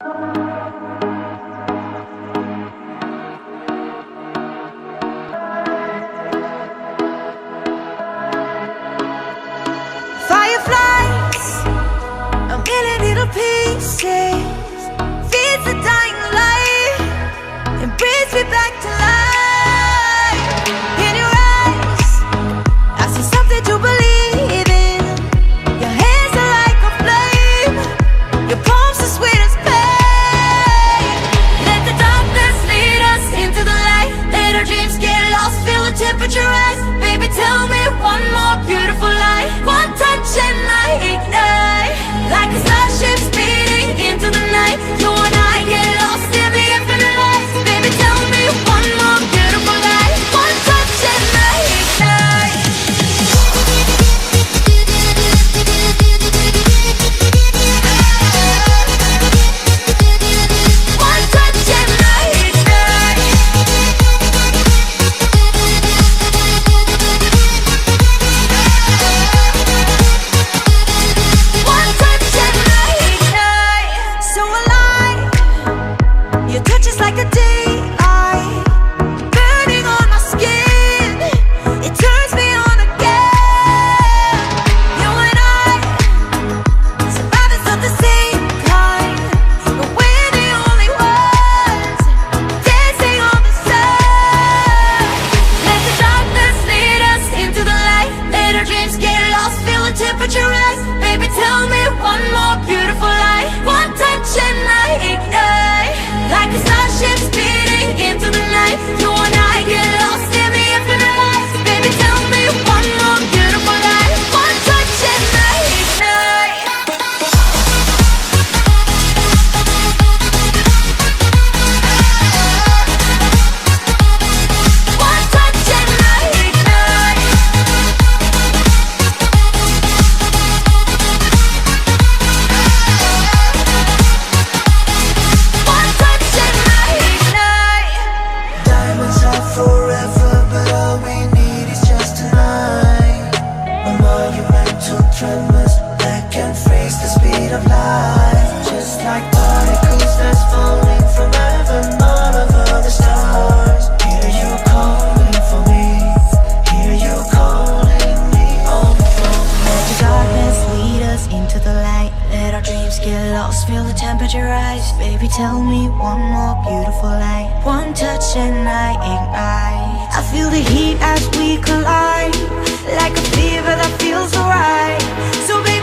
Fireflies, a million little pieces, feeds the dying light and brings me back to life. In your eyes, I see something to believe in. Your hands are like a flame, your palms are sweet as pain. Let the darkness lead us into the light. Let our dreams get lost, feel the temperature rise. Baby, tell me one more beautiful lie. One touch and I ignite, like a starship speeding into the night. You and I get lost in the infinite light. Baby, tell me one more beautiful lie. One touch and I ignite. One touch and I ignite. One touch and I ignite. So alive, your touch is like a daylight, burning on my skin. It turns me on again. You and I, survivors of the same kind, but we're the only ones dancing on the sun. Let the darkness lead us into the light. Let our dreams get lost, feel the temperature rise. Baby, tell me one more beautiful lie. One touch and I ignite, like a starship speeding into the night. You and I get lost in the infinite light. Baby, tell me one more beautiful lie. One touch and I ignite. One touch and I ignite. One touch and I ignite. Diamonds are forever, but all we need is just tonight. A monumental tremors that can freeze the speed of light. Just like particles that's falling from heaven, all over the stars. Hear you calling for me, hear you calling me home from Let the darkness lead us into the light. Let our dreams get lost, feel the temperature rise. Baby, tell me one more beautiful lie. One touch and I ignite. I feel the heat as we collide, like a fever that feels alright. So baby,